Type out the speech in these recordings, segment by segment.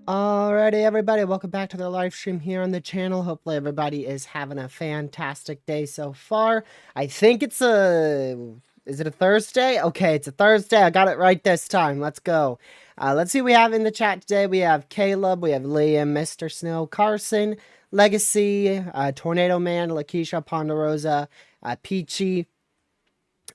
Alrighty, everybody, welcome back to the live stream here on the channel. Hopefully everybody is having a fantastic day so far. I think it's is it a Thursday? Okay, it's a Thursday. I got it right this time. Let's go. Let's see what we have in the chat today. We have Caleb, we have Liam, Mr. Snow, Carson, Legacy, Tornado Man, Lakeisha, Ponderosa, Peachy,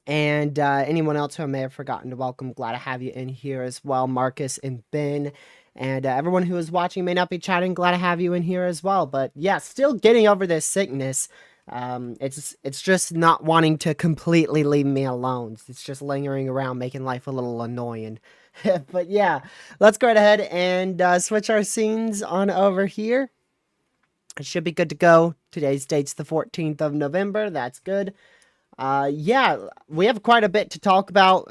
and anyone else who I may have forgotten to welcome. Glad to have you in here as well, Marcus and Ben. And everyone who is watching may not be chatting. Glad to have you in here as well. But yeah, still getting over this sickness. It's just not wanting to completely leave me alone. It's just lingering around, making life a little annoying. But yeah, let's go right ahead and switch our scenes on over here. It should be good to go. Today's date's the 14th of November. That's good. Yeah, we have quite a bit to talk about.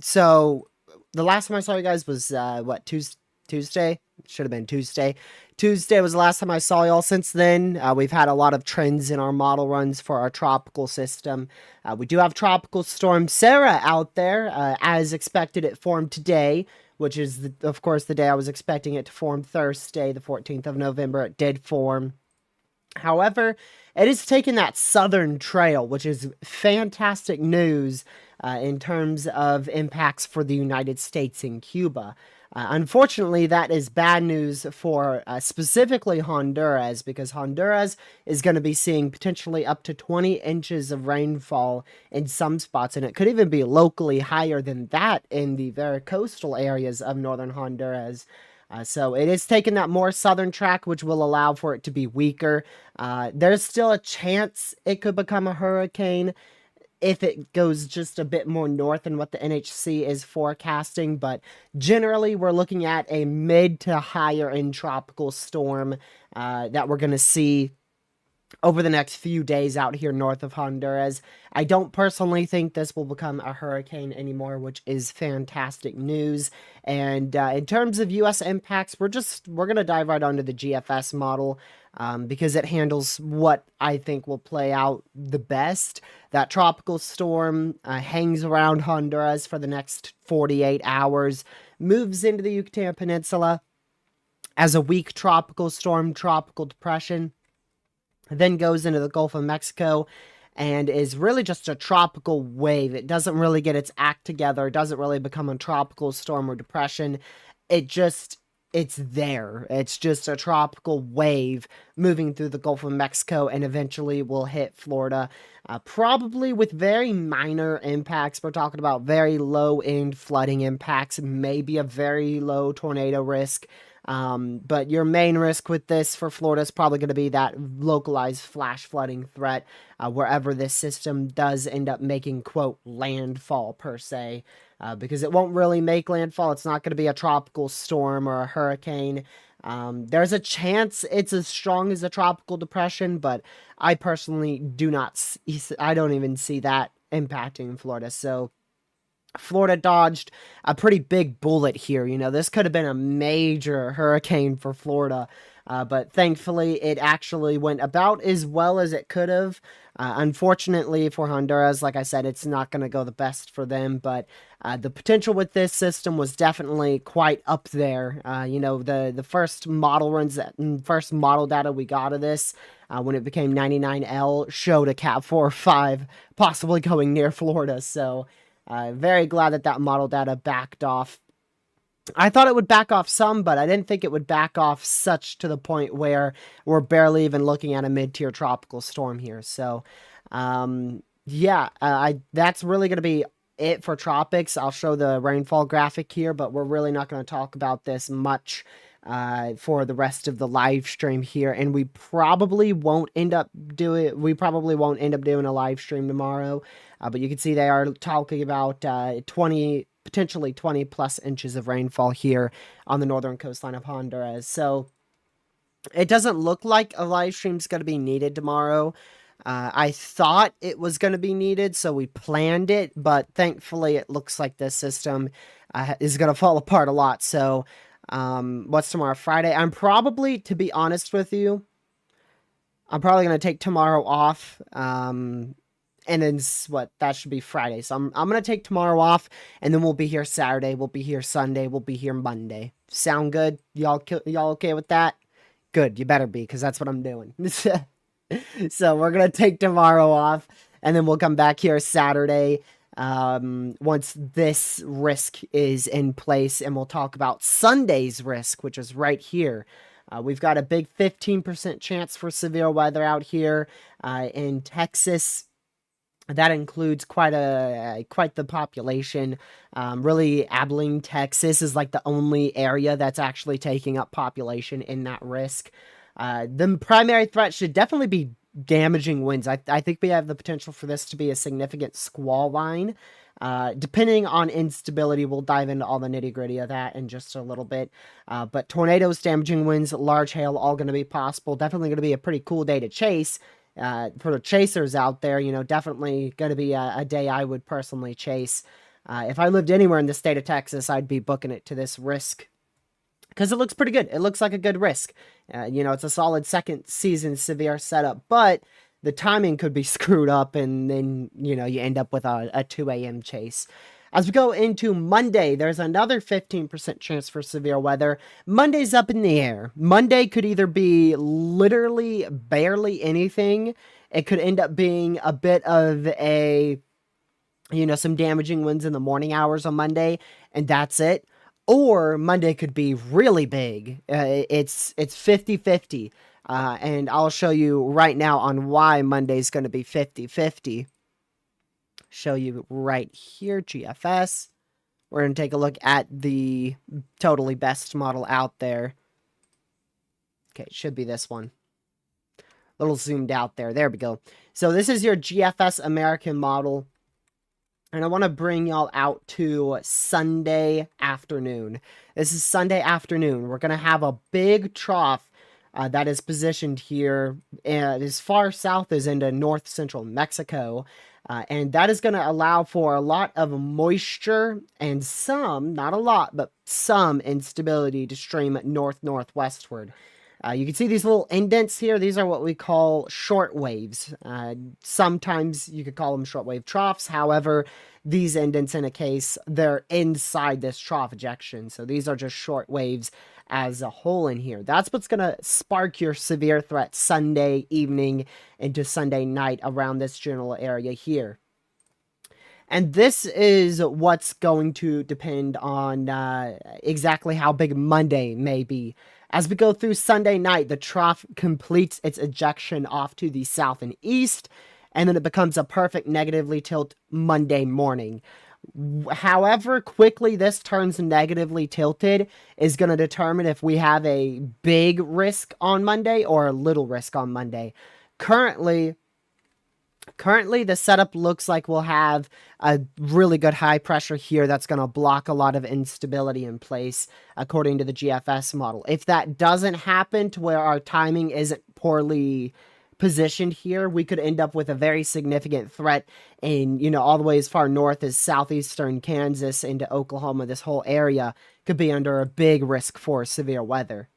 So the last time I saw you guys was what, Tuesday? Should have been Tuesday. Tuesday was the last time I saw y'all. Since then, we've had a lot of trends in our model runs for our tropical system. We do have Tropical Storm Sara out there. As expected, it formed today, which is, of course, the day I was expecting it to form. Thursday, the 14th of November, it did form. However, it has taken that southern trail, which is fantastic news in terms of impacts for the United States and Cuba. Unfortunately, that is bad news for specifically Honduras, because Honduras is going to be seeing potentially up to 20 inches of rainfall in some spots, and it could even be locally higher than that in the very coastal areas of northern Honduras. So it is taking that more southern track, which will allow for it to be weaker. There's still a chance it could become a hurricane if it goes just a bit more north than what the NHC is forecasting, but generally we're looking at a mid to higher end tropical storm that we're going to see over the next few days out here north of Honduras. I don't personally think this will become a hurricane anymore, which is fantastic news. And in terms of U.S. impacts, we're going to dive right onto the GFS model because it handles what I think will play out the best. That tropical storm hangs around Honduras for the next 48 hours, moves into the Yucatan Peninsula as a weak tropical storm, tropical depression, then goes into the Gulf of Mexico and is really just a tropical wave. It doesn't really get its act together. It doesn't really become a tropical storm or depression. It's there. It's just a tropical wave moving through the Gulf of Mexico and eventually will hit Florida, probably with very minor impacts. We're talking about very low-end flooding impacts, maybe a very low tornado risk. But your main risk with this for Florida is probably going to be that localized flash flooding threat wherever this system does end up making, quote, landfall per se, because it won't really make landfall. It's not going to be a tropical storm or a hurricane. There's a chance it's as strong as a tropical depression, but I personally do not see, I don't even see that impacting Florida. So Florida dodged a pretty big bullet here. You know, this could have been a major hurricane for Florida, but thankfully it actually went about as well as it could have. Unfortunately for Honduras, like I said, it's not going to go the best for them, but the potential with this system was definitely quite up there. You know, the first model runs, first model data we got of this when it became 99L showed a Cat 4 or 5 possibly going near Florida, so very glad that that model data backed off. I thought it would back off some, but I didn't think it would back off such to the point where we're barely even looking at a mid-tier tropical storm here. So, yeah, that's really going to be it for tropics. I'll show the rainfall graphic here, but we're really not going to talk about this much for the rest of the live stream here, and we probably won't end up doing a live stream tomorrow, but you can see they are talking about 20, potentially 20 plus inches of rainfall here on the northern coastline of Honduras. So it doesn't look like a live stream is going to be needed tomorrow. I thought it was going to be needed, so we planned it, but thankfully it looks like this system is going to fall apart a lot. So what's tomorrow? Friday. I'm probably, to be honest with you, I'm probably going to take tomorrow off. And then that should be Friday. So I'm going to take tomorrow off, and then we'll be here Saturday. We'll be here Sunday. We'll be here Monday. Sound good? Y'all okay with that? Good. You better be, because that's what I'm doing. So we're going to take tomorrow off, and then we'll come back here Saturday once this risk is in place, and we'll talk about Sunday's risk, which is right here. We've got a big 15% chance for severe weather out here in Texas. That includes quite the population. Really, Abilene, Texas is like the only area that's actually taking up population in that risk. The primary threat should definitely be damaging winds. I think we have the potential for this to be a significant squall line. Depending on instability, we'll dive into all the nitty-gritty of that in just a little bit. But tornadoes, damaging winds, large hail, all going to be possible. Definitely going to be a pretty cool day to chase. For the chasers out there, you know, definitely going to be a day I would personally chase. If I lived anywhere in the state of Texas, I'd be booking it to this risk, because it looks pretty good. It looks like a good risk. You know, it's a solid second season severe setup, but the timing could be screwed up, and then, you know, you end up with a 2 a.m. chase. As we go into Monday, there's another 15% chance for severe weather. Monday's up in the air. Monday could either be literally barely anything. It could end up being a bit of some damaging winds in the morning hours on Monday, and that's it. Or Monday could be really big. It's 50-50. And I'll show you right now on why Monday's going to be 50-50. Show you right here, GFS. We're going to take a look at the totally best model out there. Okay, it should be this one. A little zoomed out there. There we go. So this is your GFS American model. And I want to bring y'all out to Sunday afternoon. This is Sunday afternoon. We're going to have a big trough that is positioned here as far south as into north central Mexico. And that is going to allow for a lot of moisture and some, not a lot, but some instability to stream northwestward. You can see these little indents here. These are what we call short waves. Sometimes you could call them shortwave troughs. However, these indents in a case, they're inside this trough ejection. So these are just short waves as a whole in here. That's what's going to spark your severe threat Sunday evening into Sunday night around this general area here. And this is what's going to depend on exactly how big Monday may be. As we go through Sunday night, the trough completes its ejection off to the south and east, and then it becomes a perfect negatively tilt Monday morning. However quickly this turns negatively tilted is going to determine if we have a big risk on Monday or a little risk on Monday. Currently, the setup looks like we'll have a really good high pressure here that's going to block a lot of instability in place according to the GFS model. If that doesn't happen to where our timing isn't poorly positioned here, we could end up with a very significant threat in, all the way as far north as southeastern Kansas into Oklahoma. This whole area could be under a big risk for severe weather.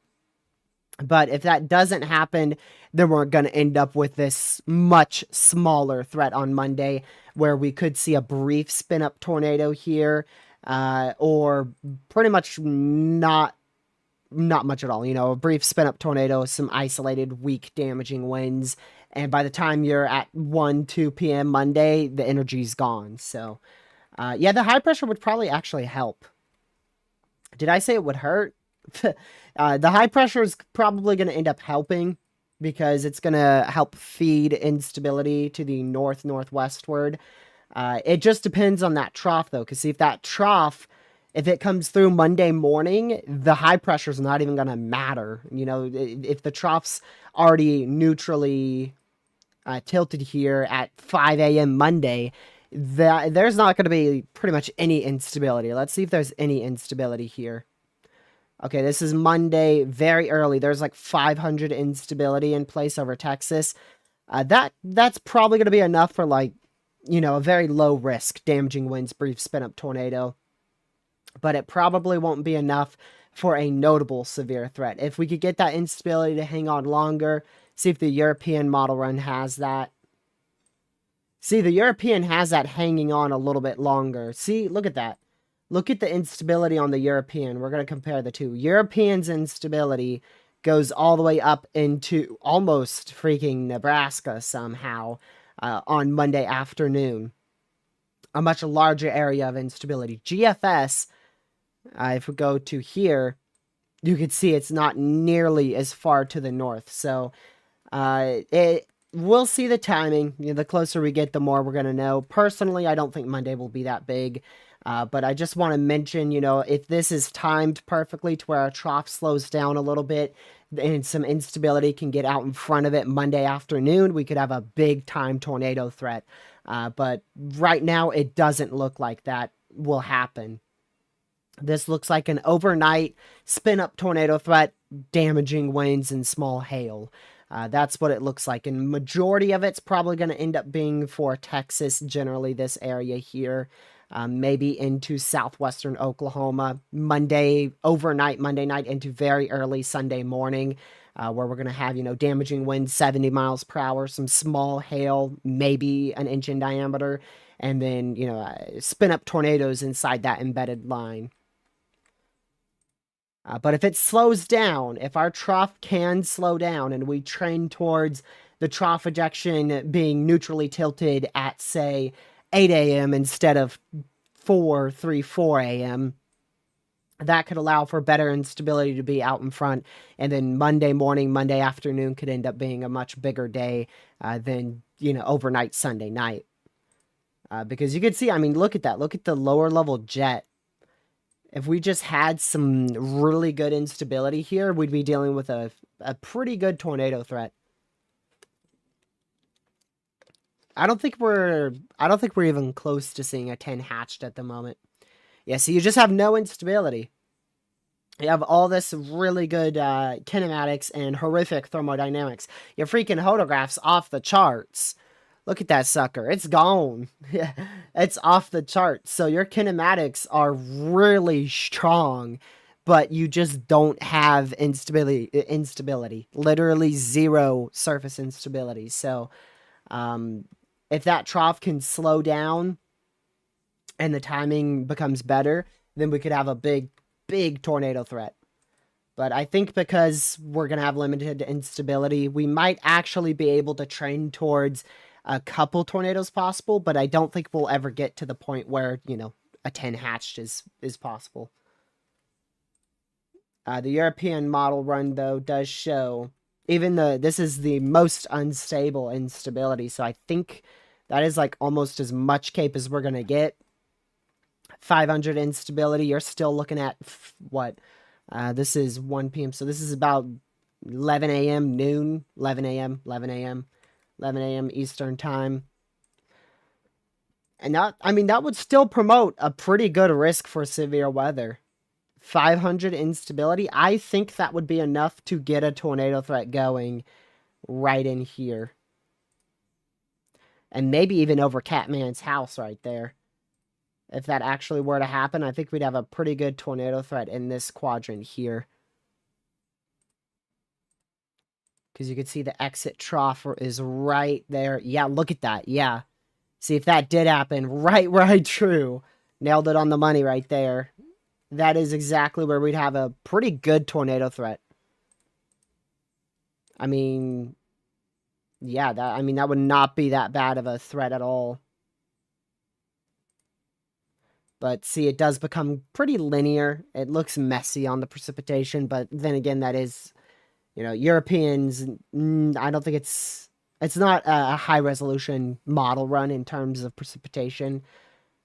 But if that doesn't happen, then we're going to end up with this much smaller threat on Monday where we could see a brief spin up tornado here, or pretty much not much at all. A brief spin up tornado, some isolated weak damaging winds. And by the time you're at 1, 2 p.m. Monday, the energy's gone. So, yeah, the high pressure would probably actually help. Did I say it would hurt? The high pressure is probably going to end up helping because it's going to help feed instability to the northwestward. It just depends on that trough, though, because see, if that trough, if it comes through Monday morning, the high pressure is not even going to matter. If the trough's already neutrally tilted here at 5 a.m. Monday, there's not going to be pretty much any instability. Let's see if there's any instability here. Okay, this is Monday, very early. There's like 500 instability in place over Texas. That's probably going to be enough for a very low risk damaging winds, brief spin up tornado. But it probably won't be enough for a notable severe threat. If we could get that instability to hang on longer, see if the European model run has that. See, the European has that hanging on a little bit longer. See, look at that. Look at the instability on the European. We're going to compare the two. European's instability goes all the way up into almost freaking Nebraska somehow on Monday afternoon. A much larger area of instability. GFS, if we go to here, you can see it's not nearly as far to the north. So we'll see the timing. The closer we get, the more we're going to know. Personally, I don't think Monday will be that big. But I just want to mention, if this is timed perfectly to where our trough slows down a little bit and some instability can get out in front of it Monday afternoon, we could have a big time tornado threat. But right now, it doesn't look like that will happen. This looks like an overnight spin-up tornado threat, damaging winds and small hail. That's what it looks like. And majority of it's probably going to end up being for Texas, generally this area here. Maybe into southwestern Oklahoma, overnight Monday night into very early Sunday morning, where we're going to have, damaging winds 70 miles per hour, some small hail, maybe an inch in diameter, and then, spin up tornadoes inside that embedded line. But if it slows down, if our trough can slow down and we trend towards the trough ejection being neutrally tilted at, say, 8 a.m. instead of 4 a.m., that could allow for better instability to be out in front. And then Monday morning, Monday afternoon could end up being a much bigger day than, overnight Sunday night. Because you could see, look at that. Look at the lower level jet. If we just had some really good instability here, we'd be dealing with a pretty good tornado threat. I don't think we're even close to seeing a 10 hatched at the moment. Yeah, so you just have no instability. You have all this really good kinematics and horrific thermodynamics. Your freaking hodograph's off the charts. Look at that sucker. It's gone. It's off the charts. So your kinematics are really strong, but you just don't have instability. Literally zero surface instability. So if that trough can slow down and the timing becomes better, then we could have a big tornado threat. But I think because we're going to have limited instability, we might actually be able to trend towards a couple tornadoes possible, but I don't think we'll ever get to the point where, a 10 hatched is possible. The European model run, though, does show, even though this is the most unstable instability, so I think that is like almost as much cape as we're going to get. 500 instability, you're still looking at what? This is 1 p.m. So this is about 11 a.m., noon, 11 a.m., 11 a.m., 11 a.m. Eastern time. And that, I mean, that would still promote a pretty good risk for severe weather. 500 instability, I think that would be enough to get a tornado threat going right in here. And maybe even over Catman's house right there. If that actually were to happen, I think we'd have a pretty good tornado threat in this quadrant here. Because you can see the exit trough is right there. Yeah, look at that. Yeah. See, if that did happen, right, true. Nailed it on the money right there. That is exactly where we'd have a pretty good tornado threat. I mean, yeah, that would not be that bad of a threat at all. But see, it does become pretty linear. It looks messy on the precipitation, but then again, that is, Europeans, I don't think it's not a high resolution model run in terms of precipitation.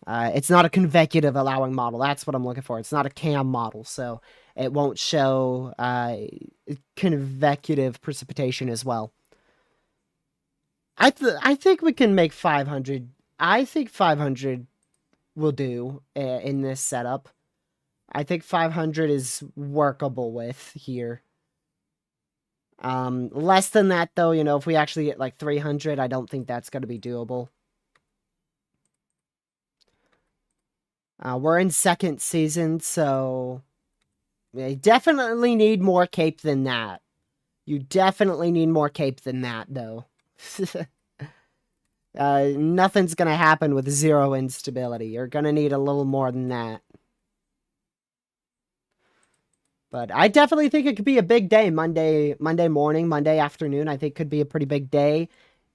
It's not a convecutive allowing model. That's what I'm looking for. It's not a CAM model, so it won't show convecutive precipitation as well. I think we can make 500. I think 500 will do in this setup. I think 500 is workable with here. Less than that, though, if we actually get like 300, I don't think that's going to be doable. We're in second season, so you definitely need more cape than that. You definitely need more cape than that, though. Nothing's going to happen with 0 instability. You're going to need a little more than that. But I definitely think it could be a big day. Monday morning, Monday afternoon, I think could be a pretty big day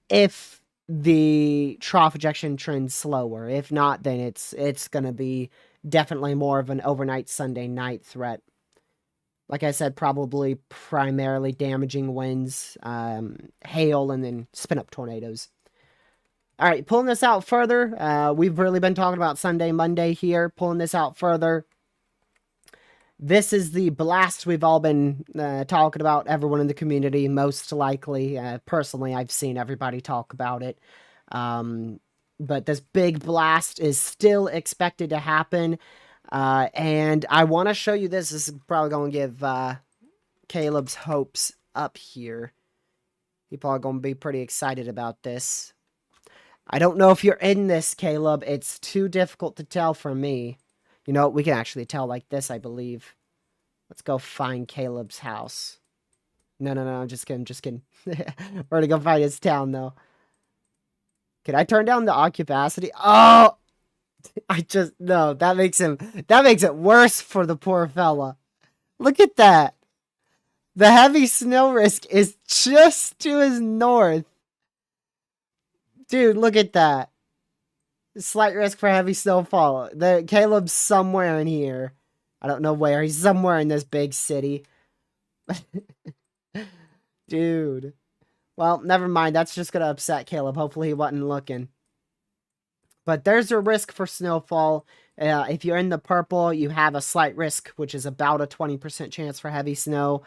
if the trough ejection trend's slower. If not, then it's going to be definitely more of an overnight Sunday night threat. Like I said, probably primarily damaging winds, hail, and then spin-up tornadoes. All right, pulling this out further, we've really been talking about Sunday, Monday here. Pulling this out further, this is the blast we've all been talking about, everyone in the community, most likely. Personally, I've seen everybody talk about it. But this big blast is still expected to happen. And I want to show you this. This is probably going to give Caleb's hopes up here. He's probably going to be pretty excited about this. I don't know if you're in this, Caleb. It's too difficult to tell for me. You know, we can actually tell like this, I believe. Let's go find Caleb's house. No, I'm just kidding. We're gonna go find his town, though. Can I turn down the ocupacity? Oh! No, that makes it worse for the poor fella. Look at that. The heavy snow risk is just to his north. Dude, look at that. Slight risk for heavy snowfall. Caleb's somewhere in here. I don't know where. He's somewhere in this big city. Dude. Well, never mind. That's just going to upset Caleb. Hopefully he wasn't looking. But there's a risk for snowfall. If you're in the purple, you have a slight risk, which is about a 20% chance for heavy snow.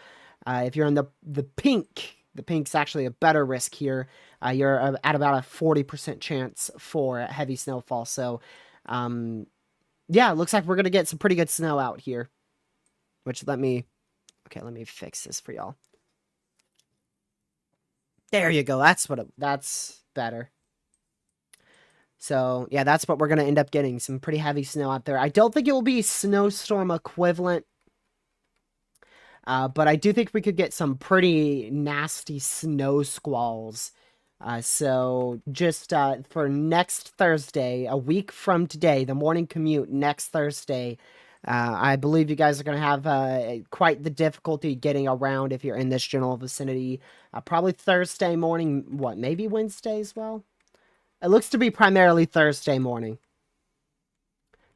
If you're in the pink, the pink's actually a better risk here. You're at about a 40% chance for heavy snowfall. So, yeah, it looks like we're going to get some pretty good snow out here. Which, let me fix this for y'all. There you go. That's better. So, yeah, that's what we're going to end up getting. Some pretty heavy snow out there. I don't think it will be snowstorm equivalent. But I do think we could get some pretty nasty snow squalls. So just for next Thursday, a week from today, the morning commute next Thursday, I believe you guys are going to have quite the difficulty getting around if you're in this general vicinity. Probably Thursday morning, maybe Wednesday as well? It looks to be primarily Thursday morning.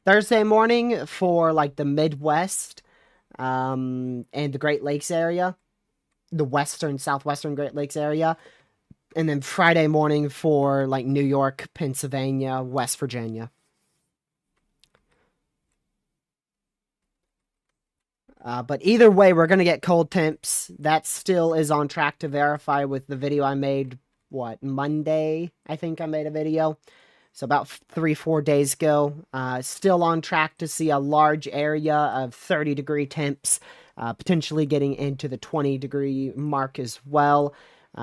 Thursday morning for like the Midwest. And the Great Lakes area, the southwestern Great Lakes area, and then Friday morning for like New York, Pennsylvania, West Virginia. But either way, we're going to get cold temps. That still is on track to verify with the video I made, Monday? I think I made a video. So about 3-4 days ago. Still on track to see a large area of 30-degree temps, potentially getting into the 20-degree mark as well.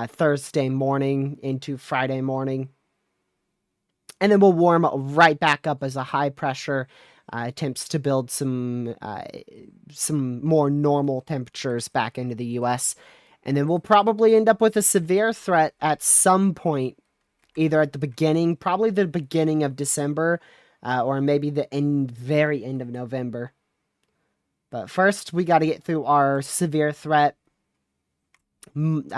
Thursday morning into Friday morning. And then we'll warm right back up as a high pressure attempts to build some more normal temperatures back into the U.S. And then we'll probably end up with a severe threat at some point, either at the beginning, probably the beginning of December, or maybe the very end of November. But first, we got to get through our severe threat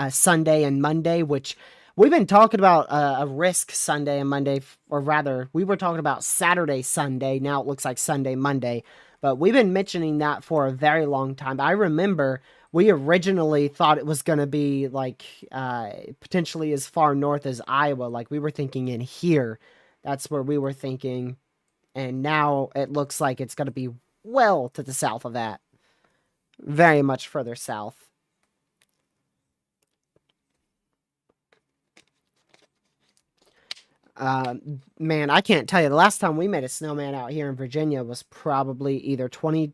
Sunday and Monday, which we've been talking about a risk Sunday and Monday, or rather, we were talking about Saturday, Sunday. Now it looks like Sunday, Monday. But we've been mentioning that for a very long time. I remember we originally thought it was going to be like potentially as far north as Iowa. Like we were thinking in here. That's where we were thinking. And now it looks like it's going to be well to the south of that. Very much further south. Man, I can't tell you. The last time we made a snowman out here in Virginia was probably either 20...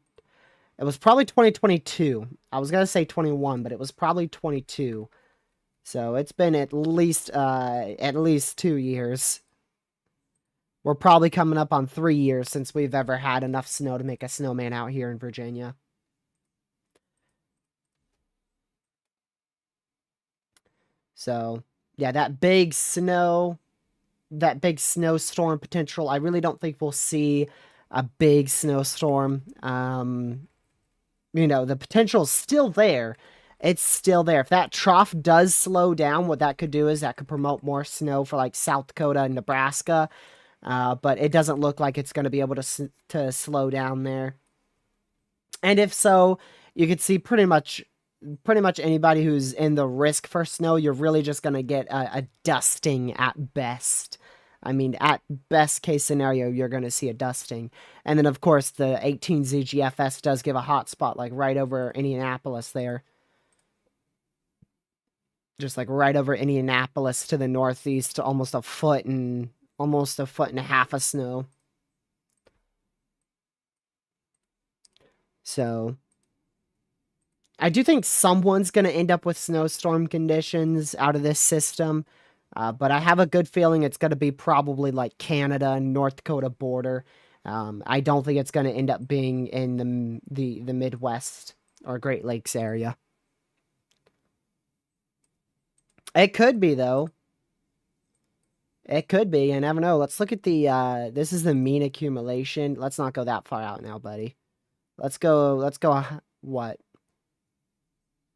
It was probably 2022. I was going to say 21, but it was probably 22. So it's been at least 2 years. We're probably coming up on 3 years since we've ever had enough snow to make a snowman out here in Virginia. So, yeah, that big snowstorm potential, I really don't think we'll see a big snowstorm. You know, the potential is still there. It's still there. If that trough does slow down, what that could do is that could promote more snow for like South Dakota and Nebraska. But it doesn't look like it's going to be able to slow down there. And if so, you could see pretty much anybody who's in the risk for snow, you're really just going to get a dusting at best. I mean, at best case scenario, you're going to see a dusting. And then, of course, the 18ZGFS does give a hot spot, like right over Indianapolis there. Just like right over Indianapolis to the northeast, to almost a foot and a half of snow. So I do think someone's going to end up with snowstorm conditions out of this system. But I have a good feeling it's going to be probably like Canada and North Dakota border. I don't think it's going to end up being in the Midwest or Great Lakes area. It could be, though. It could be. You never know. Let's look at the, this is the mean accumulation. Let's not go that far out now, buddy. Let's go, what?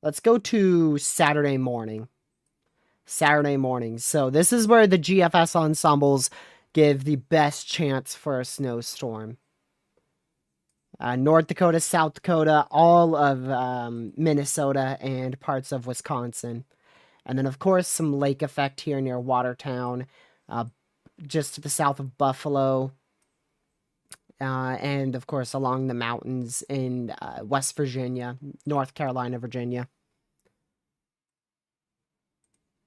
Let's go to Saturday morning. Saturday morning. So this is where the GFS ensembles give the best chance for a snowstorm. North Dakota, South Dakota, all of Minnesota, and parts of Wisconsin. And then, of course, some lake effect here near Watertown, just to the south of Buffalo. And, of course, along the mountains in West Virginia, North Carolina, Virginia.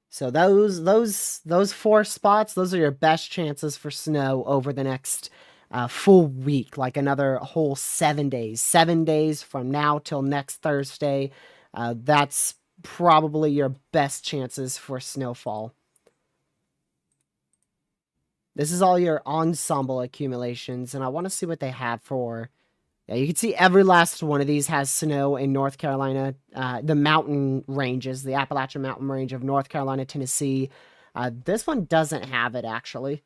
So those 4 spots, those are your best chances for snow over the next full week, like another whole 7 days. 7 days from now till next Thursday. That's probably your best chances for snowfall. This is all your ensemble accumulations, and I want to see what they have for... Yeah, you can see every last one of these has snow in North Carolina. The mountain ranges, the Appalachian Mountain Range of North Carolina, Tennessee. This one doesn't have it, actually.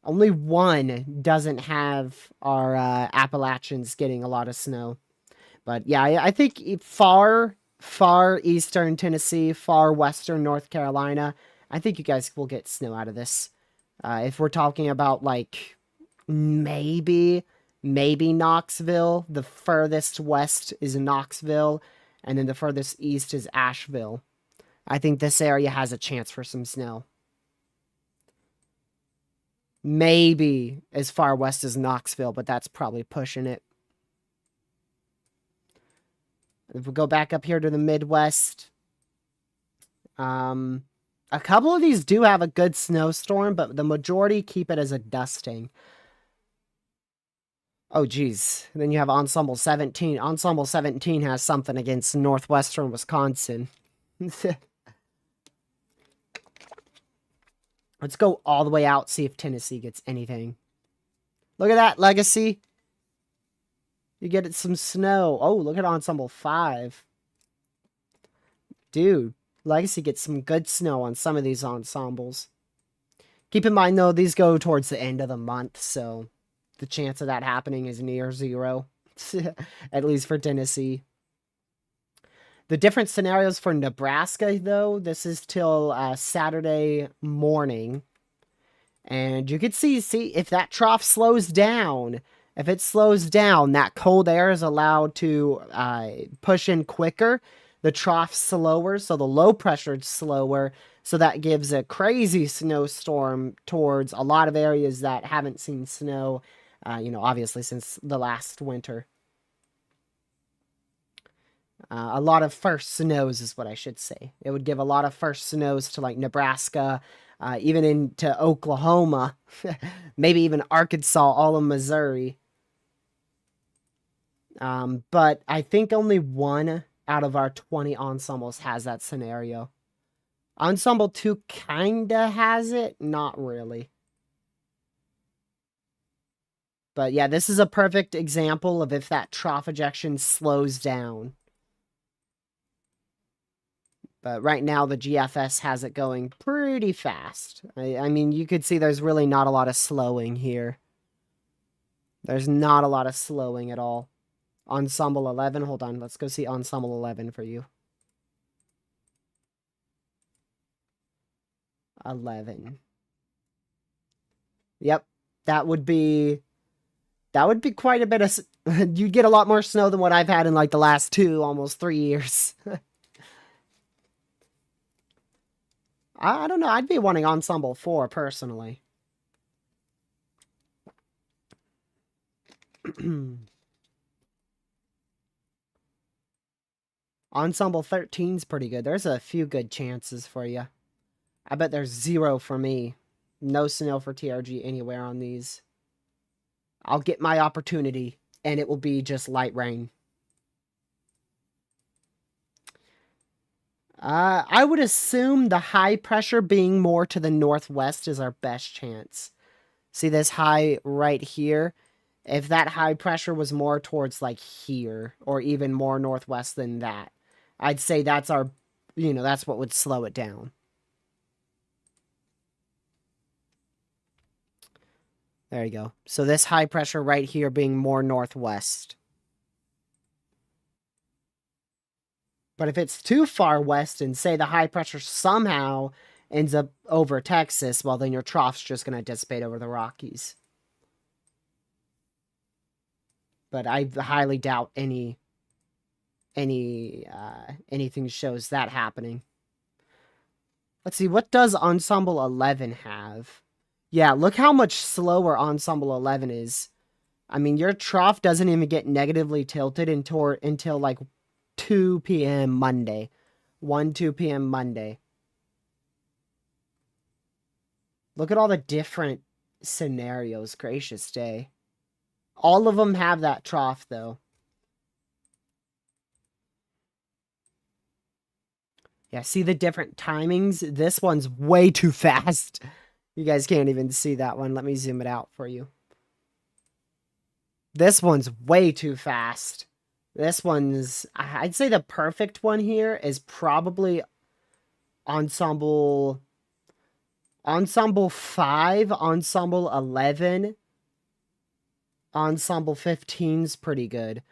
Only one doesn't have our Appalachians getting a lot of snow. But yeah, I think far eastern Tennessee, far western North Carolina, I think you guys will get snow out of this. If we're talking about, like, maybe Knoxville. The furthest west is Knoxville, and then the furthest east is Asheville. I think this area has a chance for some snow. Maybe as far west as Knoxville, but that's probably pushing it. If we go back up here to the Midwest, a couple of these do have a good snowstorm, but the majority keep it as a dusting. Oh, geez. Then you have Ensemble 17. Ensemble 17 has something against northwestern Wisconsin. Let's go all the way out, see if Tennessee gets anything. Look at that, Legacy. You get some snow. Oh, look at Ensemble 5. Dude, Legacy gets some good snow on some of these ensembles. Keep in mind, though, these go towards the end of the month, so the chance of that happening is near 0. At least for Tennessee. The different scenarios for Nebraska, though, this is till Saturday morning. And you can see if that trough slows down. If it slows down, that cold air is allowed to push in quicker. The trough's slower, so the low pressure's slower. So that gives a crazy snowstorm towards a lot of areas that haven't seen snow, obviously since the last winter. A lot of first snows is what I should say. It would give a lot of first snows to like Nebraska, even into Oklahoma, maybe even Arkansas, all of Missouri. But I think only one out of our 20 ensembles has that scenario. Ensemble 2 kinda has it, not really. But yeah, this is a perfect example of if that trough ejection slows down. But right now, the GFS has it going pretty fast. I mean, you could see there's really not a lot of slowing here. There's not a lot of slowing at all. Ensemble 11, hold on. Let's go see Ensemble 11 for you. 11. Yep, that would be quite a bit of... You'd get a lot more snow than what I've had in like the last 2, almost 3 years. I don't know. I'd be wanting Ensemble 4, personally. Ensemble 13's pretty good. There's a few good chances for you. I bet there's 0 for me. No snow for TRG anywhere on these. I'll get my opportunity, and it will be just light rain. I would assume the high pressure being more to the northwest is our best chance. See this high right here? If that high pressure was more towards like here, or even more northwest than that, I'd say that's our, that's what would slow it down. There you go. So this high pressure right here being more northwest. But if it's too far west and say the high pressure somehow ends up over Texas, well, then your trough's just going to dissipate over the Rockies. But I highly doubt anything shows that happening. Let's see, what does Ensemble 11 have? Yeah, look how much slower Ensemble 11 is. I mean, your trough doesn't even get negatively tilted until like 2 p.m. Monday. 2 p.m. Monday. Look at all the different scenarios, gracious day. All of them have that trough, though. Yeah, see the different timings? This one's way too fast. You guys can't even see that one. Let me zoom it out for you. This one's way too fast. This one's... I'd say the perfect one here is probably Ensemble 5, Ensemble 11... Ensemble 15's pretty good.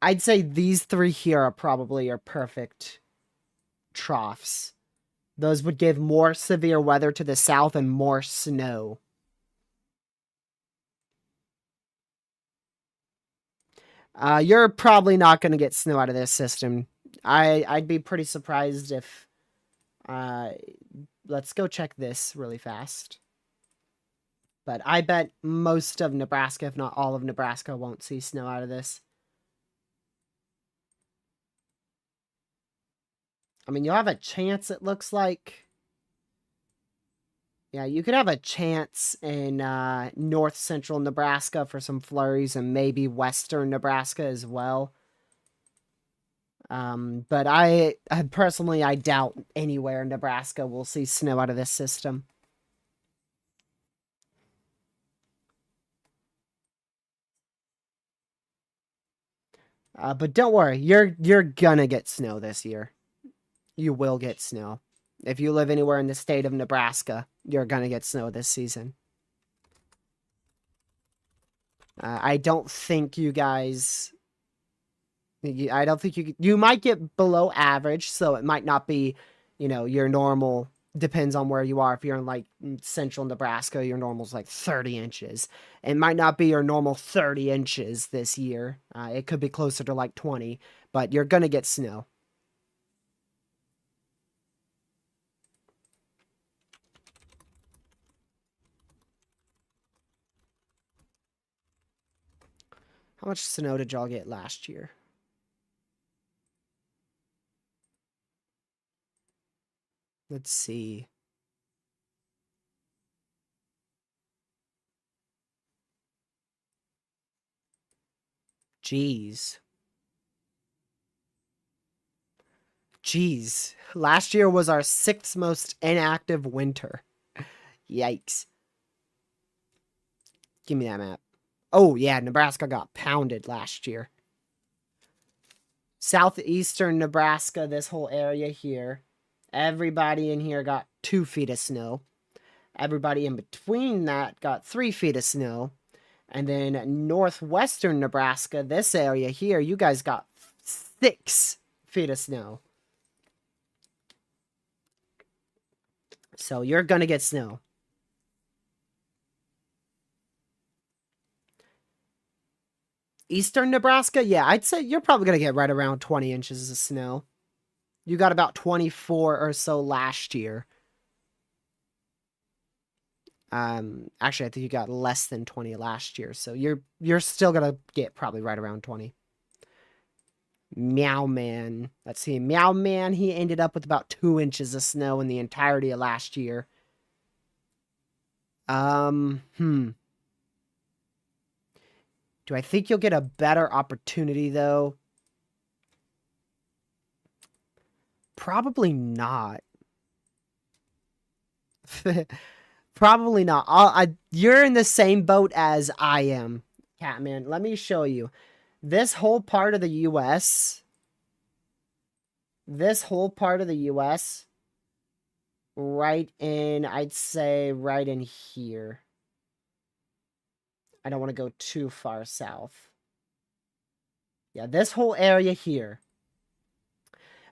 I'd say these 3 here are probably your perfect troughs. Those would give more severe weather to the south and more snow. You're probably not going to get snow out of this system. I'd be pretty surprised if... let's go check this really fast. But I bet most of Nebraska, if not all of Nebraska, won't see snow out of this. I mean, you'll have a chance, it looks like. Yeah, you could have a chance in north central Nebraska for some flurries and maybe western Nebraska as well. But I personally, I doubt anywhere in Nebraska we'll see snow out of this system. But don't worry, you're gonna get snow this year. You will get snow. If you live anywhere in the state of Nebraska, you're gonna get snow this season. I don't think you guys. I don't think you might get below average, so it might not be, your normal. Depends on where you are. If you're in like central Nebraska, your normal's like 30 inches. It might not be your normal 30 inches this year. It could be closer to like 20, but you're gonna get snow. How much snow did y'all get last year? Let's see. Jeez. Jeez. Last year was our sixth most inactive winter. Yikes. Give me that map. Oh, yeah, Nebraska got pounded last year. Southeastern Nebraska, this whole area here. Everybody in here got 2 feet of snow. Everybody in between that got 3 feet of snow. And then northwestern Nebraska, this area here, you guys got 6 feet of snow. So you're going to get snow. Eastern Nebraska, yeah, I'd say you're probably going to get right around 20 inches of snow. You got about 24 or so last year. Actually, I think you got less than 20 last year, so you're still going to get probably right around 20. Meow Man. Let's see. Meow Man, he ended up with about 2 inches of snow in the entirety of last year. Do I think you'll get a better opportunity, though? Probably not. Probably not. You're in the same boat as I am, Catman. Let me show you. This whole part of the U.S., right in, I'd say right in here. I don't want to go too far south. Yeah, this whole area here.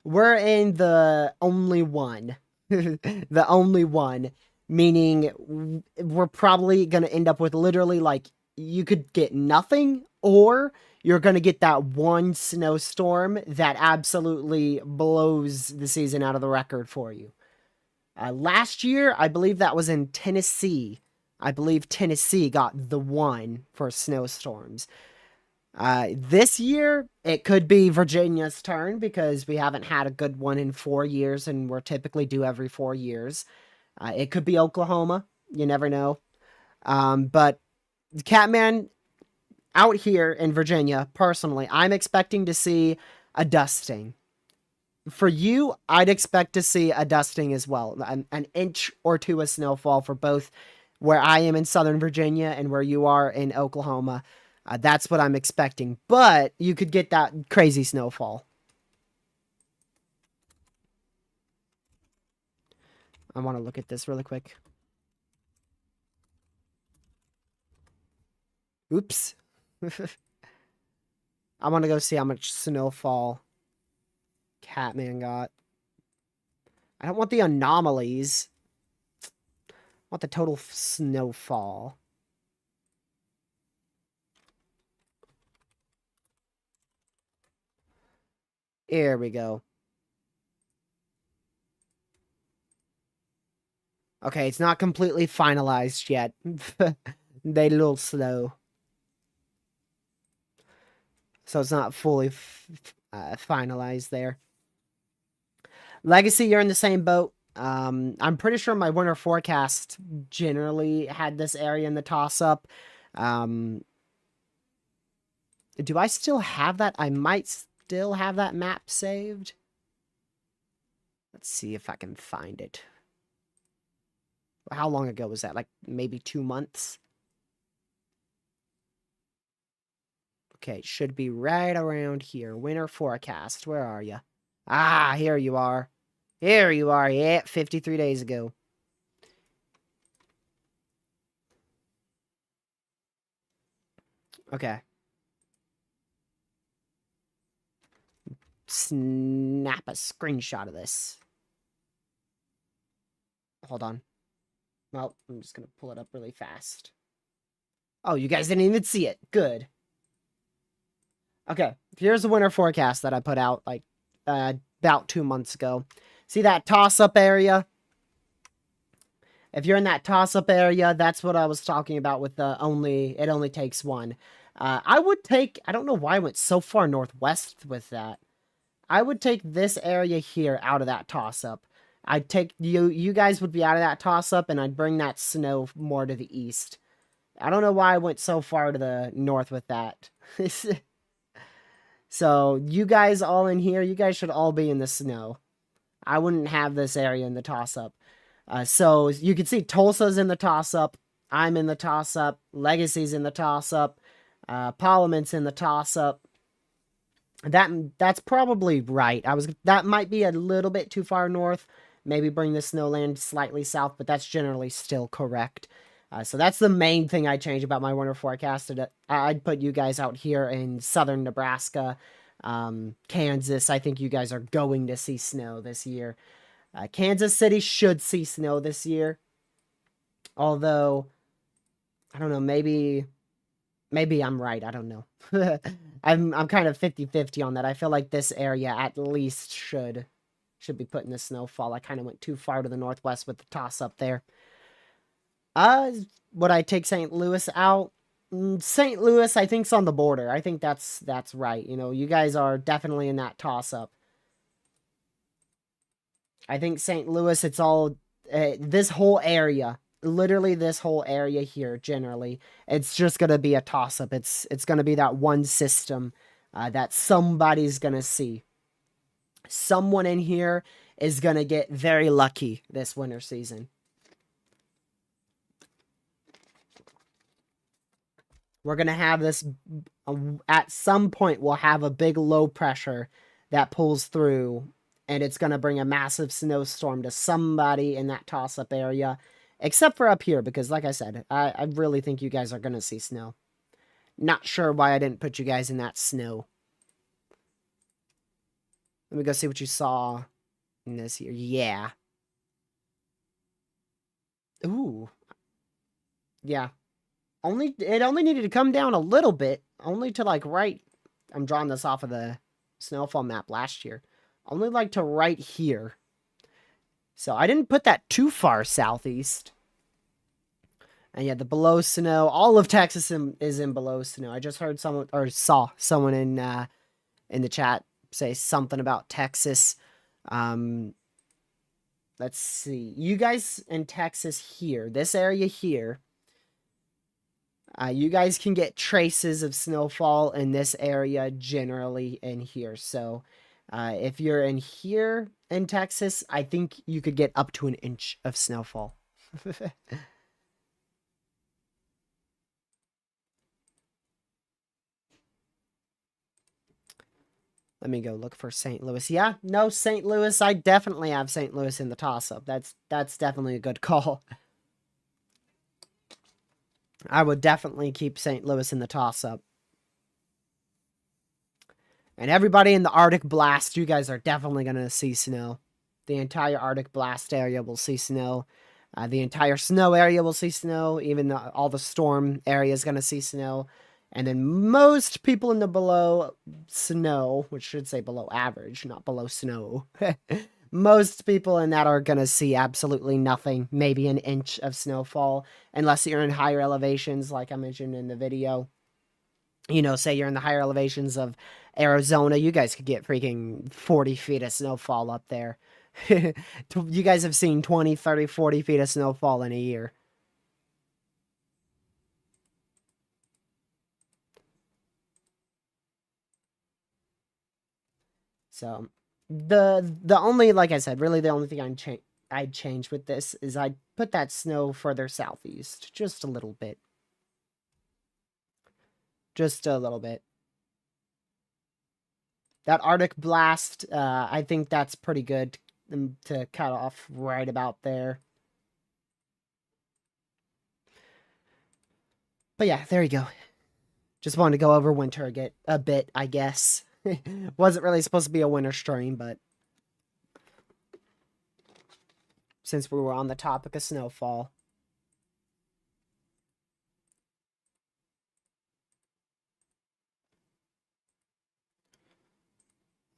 We're in the only one. The only one. Meaning we're probably going to end up with literally like you could get nothing or you're going to get that one snowstorm that absolutely blows the season out of the record for you. Last year, I believe that was in Tennessee. I believe Tennessee got the one for snowstorms. This year, it could be Virginia's turn because we haven't had a good one in 4 years, and we're typically due every 4 years. It could be Oklahoma. You never know. But Catman, out here in Virginia, personally, I'm expecting to see a dusting. For you, I'd expect to see a dusting as well. An inch or two of snowfall for both where I am in Southern Virginia and where you are in Oklahoma. That's what I'm expecting. But you could get that crazy snowfall. I want to look at this really quick. Oops. I want to go see how much snowfall Catman got. I don't want the anomalies. I want the total snowfall. Here we go. Okay, it's not completely finalized yet. They a little slow. So it's not fully finalized there. Legacy, you're in the same boat. I'm pretty sure my winter forecast generally had this area in the toss-up. Do I still have that? I might still have that map saved. Let's see if I can find it. How long ago was that? Like maybe 2 months? Okay, it should be right around here. Winter forecast. Where are you? Ah, here you are. Here you are. Yeah, 53 days ago. Okay. Snap a screenshot of this. Hold on. Well, I'm just going to pull it up really fast. Oh, you guys didn't even see it. Good. Okay, here's the winter forecast that I put out like about 2 months ago. See that toss-up area? If you're in that toss-up area, that's what I was talking about with the it only takes one. I don't know why I went so far northwest with that. I would take this area here out of that toss-up. I'd take you guys would be out of that toss-up, and I'd bring that snow more to the east. I don't know why I went so far to the north with that. So, you guys all in here, you guys should all be in the snow. I wouldn't have this area in the toss-up. So, you can see Tulsa's in the toss-up. I'm in the toss-up. Legacy's in the toss-up. Parliament's in the toss-up. That's probably right. That might be a little bit too far north. Maybe bring the snowland slightly south, but that's generally still correct. So that's the main thing I changed about my winter forecast. I'd put you guys out here in southern Nebraska, Kansas. I think you guys are going to see snow this year. Kansas City should see snow this year. Although, I don't know, maybe I'm right. I don't know. I'm kind of 50-50 on that. I feel like this area at least should be put in the snowfall. I kind of went too far to the northwest with the toss up there. Would I take St. Louis out? St. Louis, I think's on the border. I think that's right. You know, you guys are definitely in that toss up. I think St. Louis, it's all this whole area, literally this whole area here. Generally, it's just gonna be a toss up. It's gonna be that one system that somebody's gonna see. Someone in here is gonna get very lucky this winter season. We're going to have this, at some point, we'll have a big low pressure that pulls through, and it's going to bring a massive snowstorm to somebody in that toss-up area, except for up here, because like I said, I really think you guys are going to see snow. Not sure why I didn't put you guys in that snow. Let me go see what you saw in this here. Yeah. Ooh. Yeah. It only needed to come down a little bit, only to like right. I'm drawing this off of the snowfall map last year. Only like to right here. So I didn't put that too far southeast. And yeah, the below snow, all of Texas is in below snow. I just heard someone, or saw someone in the chat say something about Texas. Let's see. You guys in Texas here, this area here. You guys can get traces of snowfall in this area generally in here. So if you're in here in Texas, I think you could get up to 1 inch of snowfall. Let me go look for St. Louis. Yeah, no, St. Louis. I definitely have St. Louis in the toss-up. That's definitely a good call. I would definitely keep St. Louis in the toss-up. And everybody in the Arctic Blast, you guys are definitely going to see snow. The entire Arctic Blast area will see snow. The entire snow area will see snow. Even all the storm area is going to see snow. And then most people in the below snow, which should say below average, not below snow. Most people in that are going to see absolutely nothing, maybe 1 inch of snowfall, unless you're in higher elevations, like I mentioned in the video. You know, say you're in the higher elevations of Arizona, you guys could get freaking 40 feet of snowfall up there. You guys have seen 20, 30, 40 feet of snowfall in a year. So the only, like I said, really the only thing I'd change with this is I'd put that snow further southeast, just a little bit. Just a little bit. That Arctic blast, I think that's pretty good to cut off right about there. But yeah, there you go. Just wanted to go over winter a bit, I guess. Wasn't really supposed to be a winter stream, but since we were on the topic of snowfall.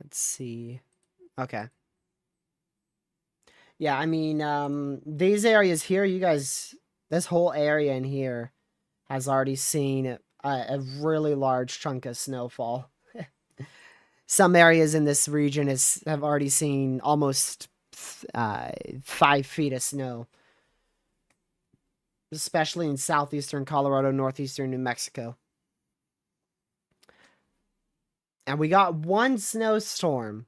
Let's see. Okay. Yeah, I mean, these areas here, you guys, this whole area in here has already seen a really large chunk of snowfall. Some areas in this region have already seen almost 5 feet of snow, especially in southeastern Colorado, northeastern New Mexico. And we got one snowstorm.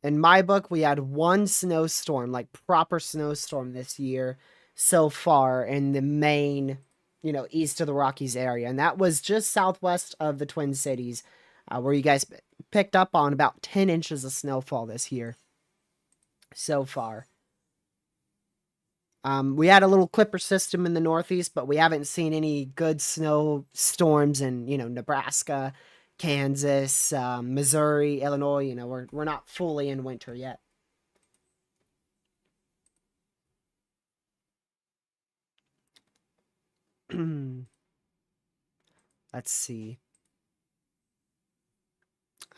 In my book, we had one snowstorm, like proper snowstorm this year so far in the main, east of the Rockies area. And that was just southwest of the Twin Cities, where you guys picked up on about 10 inches of snowfall this year so far. We had a little clipper system in the Northeast, but we haven't seen any good snow storms in, Nebraska, Kansas, Missouri, Illinois. We're not fully in winter yet. Let's see.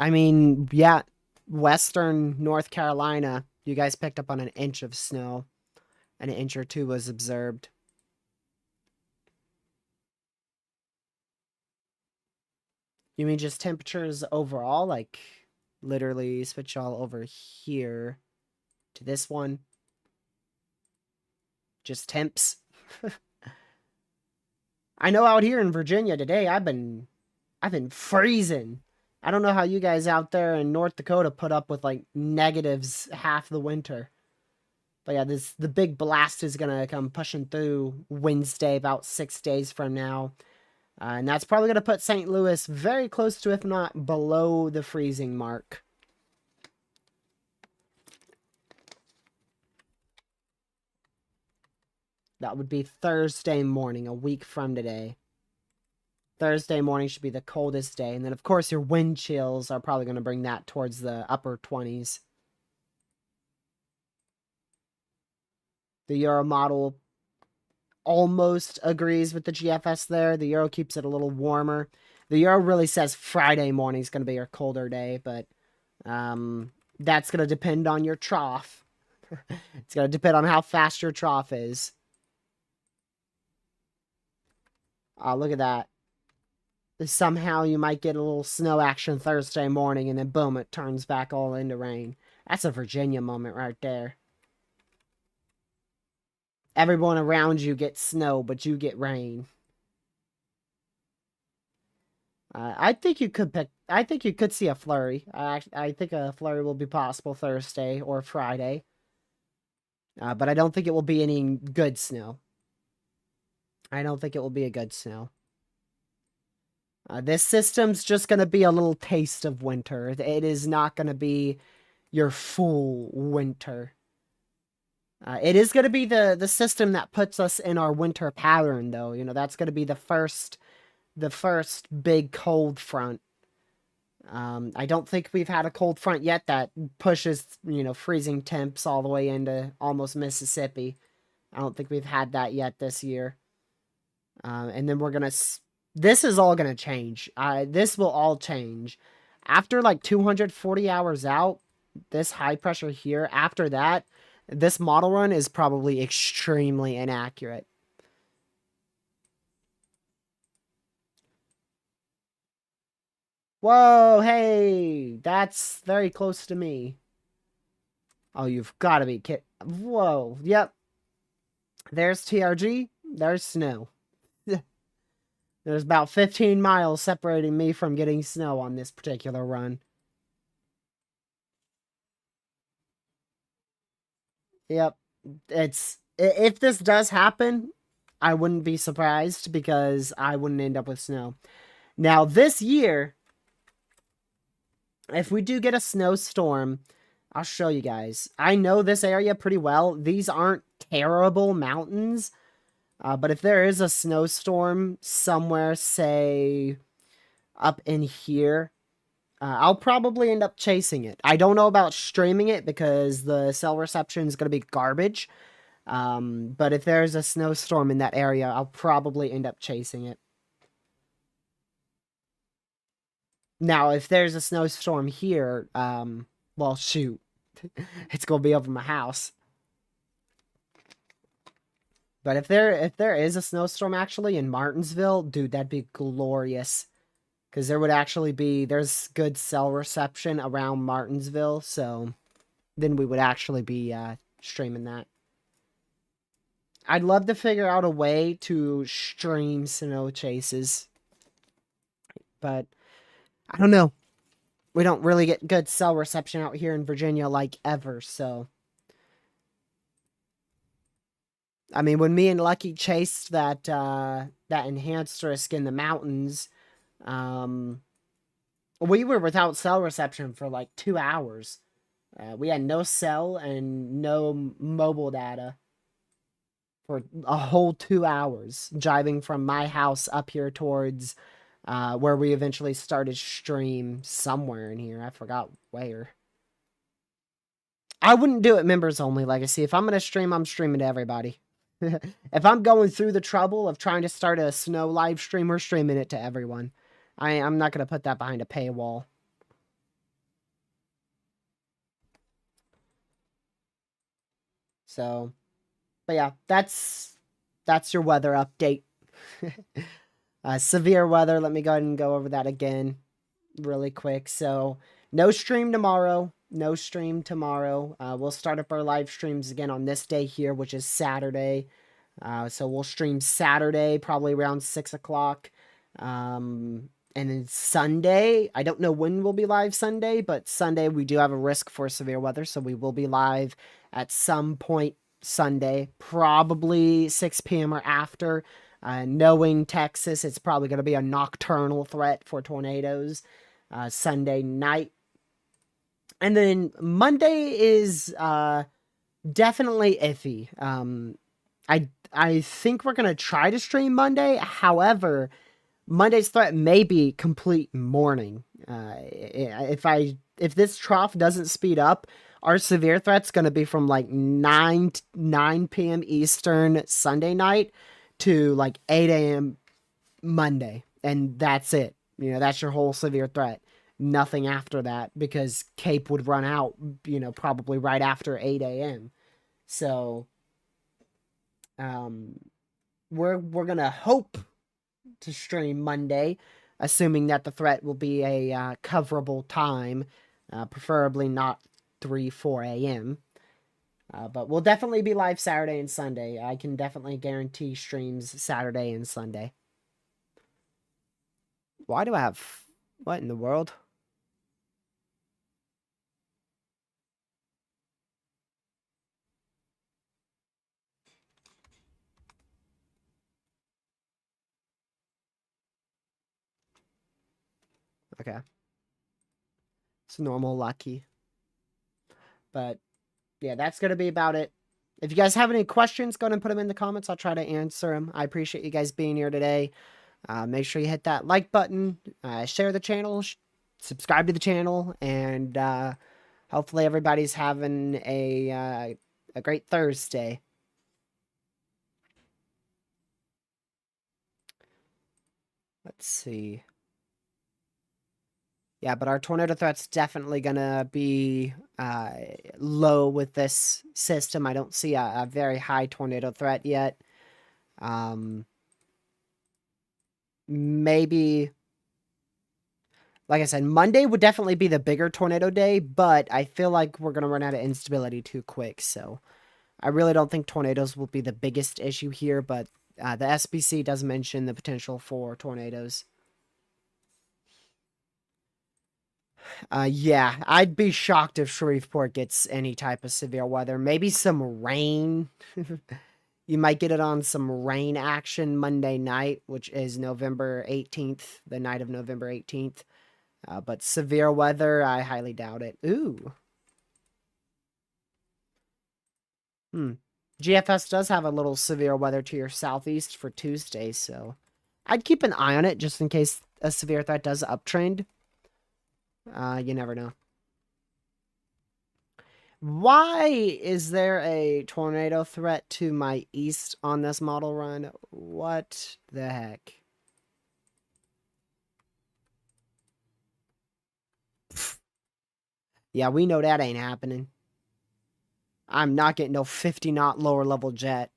I mean, yeah, Western North Carolina, you guys picked up on an inch of snow, and an inch or two was observed. You mean just temperatures overall? Like, literally switch all over here to this one? Just temps? I know out here in Virginia today, I've been freezing. I don't know how you guys out there in North Dakota put up with like negatives half the winter. But yeah, the big blast is gonna come pushing through Wednesday, about 6 days from now. And that's probably gonna put St. Louis very close to, if not below, the freezing mark. That would be Thursday morning, a week from today. Thursday morning should be the coldest day. And then, of course, your wind chills are probably going to bring that towards the upper 20s. The Euro model almost agrees with the GFS there. The Euro keeps it a little warmer. The Euro really says Friday morning is going to be your colder day, but that's going to depend on your trough. It's going to depend on how fast your trough is. Look at that. Somehow you might get a little snow action Thursday morning, and then boom, it turns back all into rain. That's a Virginia moment right there. Everyone around you gets snow, but you get rain. I think you could see a flurry. I think a flurry will be possible Thursday or Friday. But I don't think it will be any good snow. I don't think it will be a good snow. This system's just going to be a little taste of winter. It is not going to be your full winter. It is going to be the system that puts us in our winter pattern, though. That's going to be the first big cold front. I don't think we've had a cold front yet that pushes, freezing temps all the way into almost Mississippi. I don't think we've had that yet this year. And then this is all going to change. This will all change. After like 240 hours out, this high pressure here, after that, this model run is probably extremely inaccurate. Whoa, hey, that's very close to me. Oh, you've got to be kidding. Whoa. Yep. There's TRG. There's snow. There's about 15 miles separating me from getting snow on this particular run. Yep. If this does happen, I wouldn't be surprised because I wouldn't end up with snow. Now, this year, if we do get a snowstorm, I'll show you guys. I know this area pretty well. These aren't terrible mountains, but if there is a snowstorm somewhere, say, up in here, I'll probably end up chasing it. I don't know about streaming it because the cell reception is going to be garbage. But if there's a snowstorm in that area, I'll probably end up chasing it. Now, if there's a snowstorm here, well, shoot. It's going to be over my house. But if there is a snowstorm actually in Martinsville, dude, that'd be glorious. Because there's good cell reception around Martinsville, so then we would actually be streaming that. I'd love to figure out a way to stream snow chases, but I don't know. We don't really get good cell reception out here in Virginia like ever, so. I mean, when me and Lucky chased that enhanced risk in the mountains, we were without cell reception for like 2 hours. We had no cell and no mobile data for a whole 2 hours, driving from my house up here towards where we eventually started stream somewhere in here. I forgot where. I wouldn't do it members only legacy. If I'm going to stream, I'm streaming to everybody. If I'm going through the trouble of trying to start a snow live stream, we're streaming it to everyone. I'm not going to put that behind a paywall. So, but yeah, that's your weather update. Severe weather, let me go ahead and go over that again really quick. So, no stream tomorrow. No stream tomorrow. We'll start up our live streams again on this day here, which is Saturday. So we'll stream Saturday, probably around 6 o'clock. And then Sunday, I don't know when we'll be live Sunday, but Sunday we do have a risk for severe weather, so we will be live at some point Sunday, probably 6 p.m. or after. Knowing Texas, it's probably going to be a nocturnal threat for tornadoes Sunday night. And then Monday is definitely iffy. I think we're gonna try to stream Monday. However, Monday's threat may be complete morning. If this trough doesn't speed up, our severe threat's gonna be from like 9 p.m. Eastern Sunday night to like 8 a.m. Monday, and that's it. You know, that's your whole severe threat. Nothing after that because Cape would run out, you know, probably right after 8 a.m. So, we're gonna hope to stream Monday, assuming that the threat will be a coverable time, preferably not 4 a.m. But we'll definitely be live Saturday and Sunday. I can definitely guarantee streams Saturday and Sunday. Why do I have... What in the world? Okay. It's normal Lucky. But, yeah, that's going to be about it. If you guys have any questions, go ahead and put them in the comments. I'll try to answer them. I appreciate you guys being here today. Make sure you hit that like button, share the channel, subscribe to the channel, and hopefully everybody's having a great Thursday. Let's see. Yeah, but our tornado threat's definitely gonna be low with this system. I don't see a very high tornado threat yet. Maybe Like I said, Monday would definitely be the bigger tornado day, but I feel like we're going to run out of instability too quick. So I really don't think tornadoes will be the biggest issue here, but the SBC does mention the potential for tornadoes. Yeah, I'd be shocked if Shreveport gets any type of severe weather. Maybe some rain. You might get it on some rain action Monday night, which is November 18th, the night of November 18th. But severe weather, I highly doubt it. Ooh. Hmm. GFS does have a little severe weather to your southeast for Tuesday, so I'd keep an eye on it just in case a severe threat does uptrend. You never know. Why is there a tornado threat to my east on this model run? What the heck? Yeah, we know that ain't happening. I'm not getting no 50 knot lower level jet.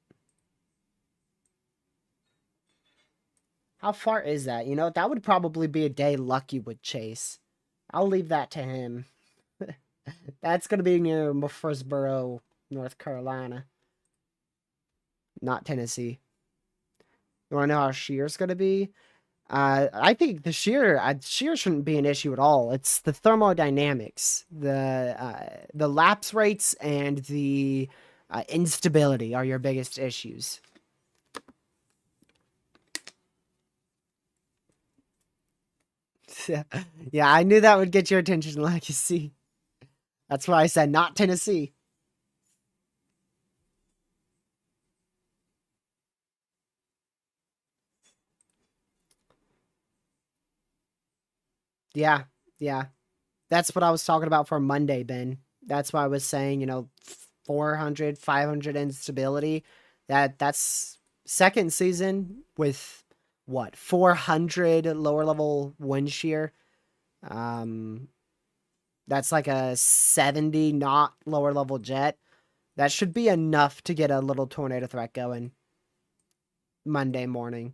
How far is that? You know, that would probably be a day Lucky would chase. I'll leave that to him. That's going to be near Murfreesboro, North Carolina, not Tennessee. You want to know how sheer's going to be? I think shear shouldn't be an issue at all. It's the thermodynamics, the lapse rates, and the instability are your biggest issues. Yeah, I knew that would get your attention, like you see. That's why I said not Tennessee. Yeah, yeah. That's what I was talking about for Monday, Ben. That's why I was saying, 400, 500 instability. That's second season with what, 400 lower level wind shear. Um, that's like a 70 knot lower level jet. That should be enough to get a little tornado threat going Monday morning.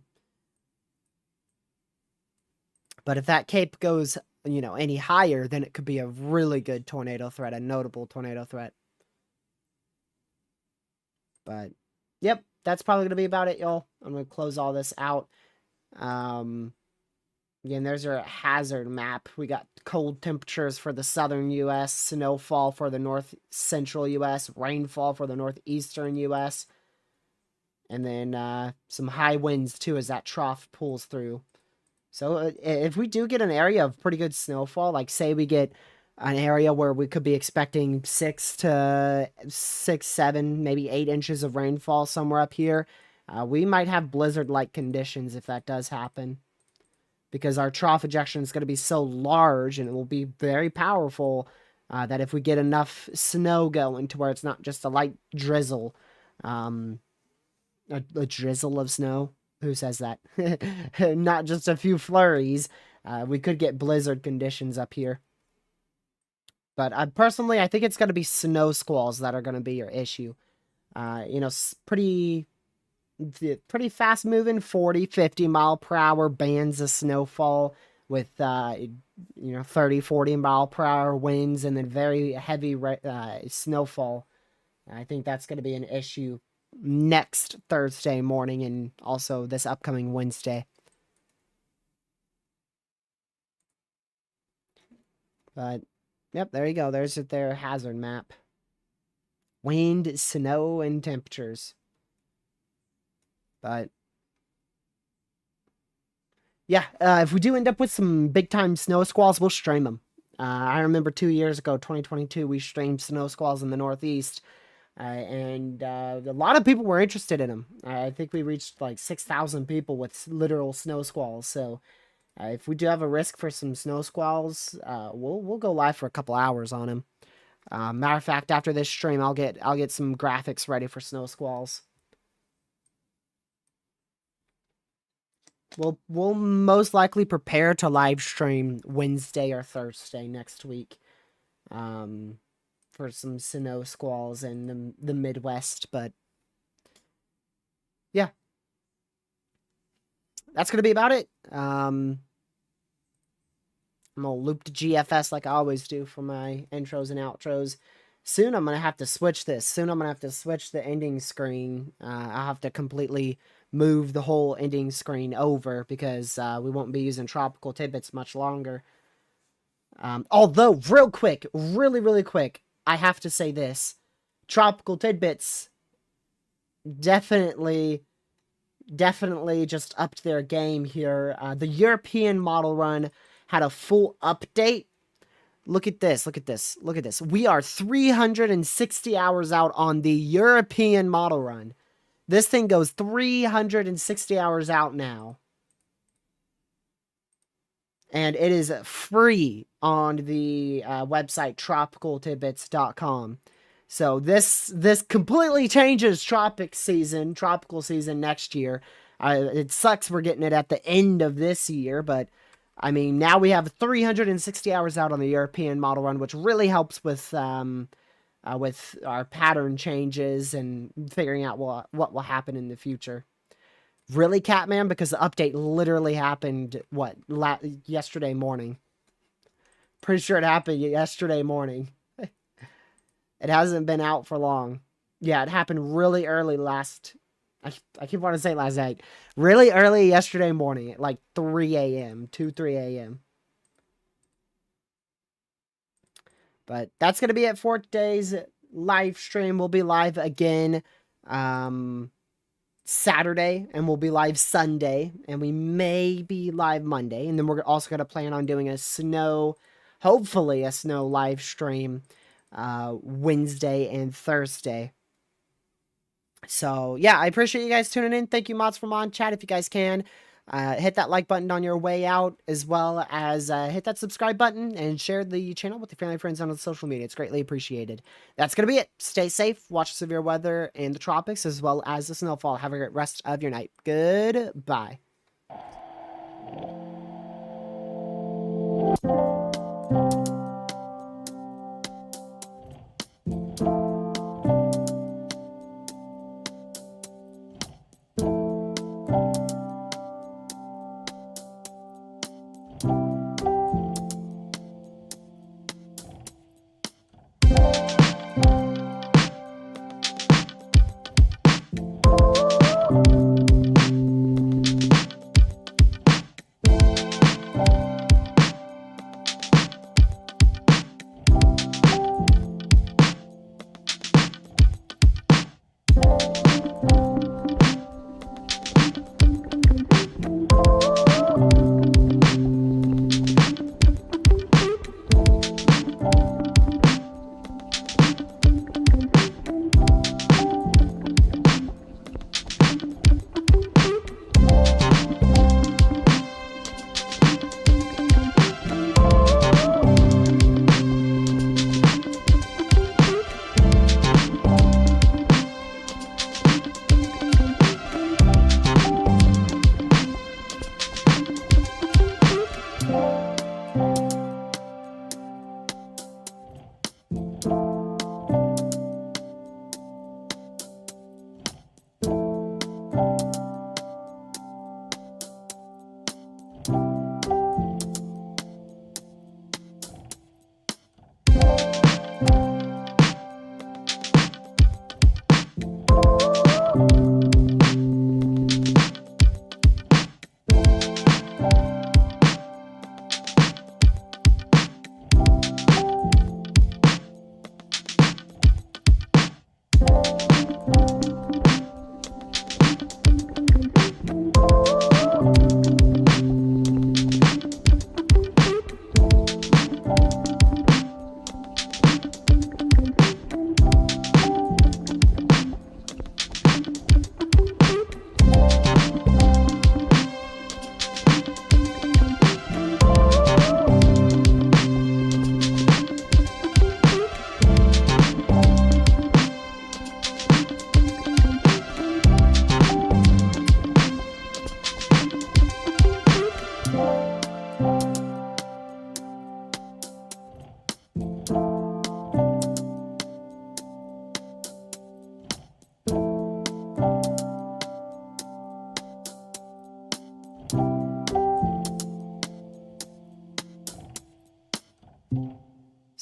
But if that cape goes, any higher, then it could be a really good tornado threat, a notable tornado threat. But yep, that's probably gonna be about it, y'all. I'm gonna close all this out. Um, Again, there's our hazard map. We got cold temperatures for the southern U.S., snowfall for the north central U.S., rainfall for the northeastern U.S., and then some high winds too as that trough pulls through. So if we do get an area of pretty good snowfall, like say we get an area where we could be expecting 6 to 7, maybe 8 inches of rainfall somewhere up here, we might have blizzard-like conditions if that does happen. Because our trough ejection is going to be so large and it will be very powerful that if we get enough snow going to where it's not just a light drizzle, um, a drizzle of snow. Who says that? Not just a few flurries. We could get blizzard conditions up here. But personally, I think it's going to be snow squalls that are going to be your issue. Pretty fast moving 40, 50 mile per hour bands of snowfall with 30, 40 mile per hour winds and then very heavy snowfall. I think that's going to be an issue next Thursday morning and also this upcoming Wednesday. But yep, there you go. There's their hazard map. Wind, snow, and temperatures. But yeah, if we do end up with some big time snow squalls, we'll stream them. I remember 2 years ago, 2022, we streamed snow squalls in the Northeast. And a lot of people were interested in them. I think we reached like 6,000 people with literal snow squalls. So if we do have a risk for some snow squalls, we'll go live for a couple hours on them. Matter of fact, after this stream, I'll get some graphics ready for snow squalls. We'll most likely prepare to live stream Wednesday or Thursday next week. For some snow squalls in the Midwest, but yeah, that's gonna be about it. I'm gonna loop the GFS like I always do for my intros and outros. Soon I'm gonna have to switch this. Soon I'm gonna have to switch the ending screen. I'll have to completely move the whole ending screen over because we won't be using Tropical Tidbits much longer. Although, real quick, really quick, I have to say this. Tropical Tidbits definitely just upped their game here. The European model run had a full update. Look at this. We are 360 hours out on the European model run. This thing goes 360 hours out now. And it is free on the website tropicaltidbits.com. So this completely changes tropical season next year. It sucks we're getting it at the end of this year, but I mean, now we have 360 hours out on the European model run, which really helps with our pattern changes and figuring out what will happen in the future. Really, Catman? Because the update literally happened, yesterday morning. Pretty sure it happened yesterday morning. It hasn't been out for long. Yeah, it happened really early I keep wanting to say last night. Really early yesterday morning at like 3 a.m. 3 a.m. But that's going to be it for today's live stream. We'll be live again Saturday, and we'll be live Sunday, and we may be live Monday. And then we're also going to plan on doing hopefully a snow live stream Wednesday and Thursday. So, yeah, I appreciate you guys tuning in. Thank you, Mods from On Chat. If you guys can, hit that like button on your way out, as well as hit that subscribe button and share the channel with your family, friends on social media. It's greatly appreciated. That's going to be it. Stay safe, watch severe weather in the tropics, as well as the snowfall. Have a great rest of your night. Goodbye.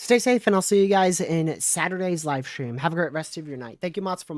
Stay safe, and I'll see you guys in Saturday's live stream. Have a great rest of your night. Thank you, Mots, for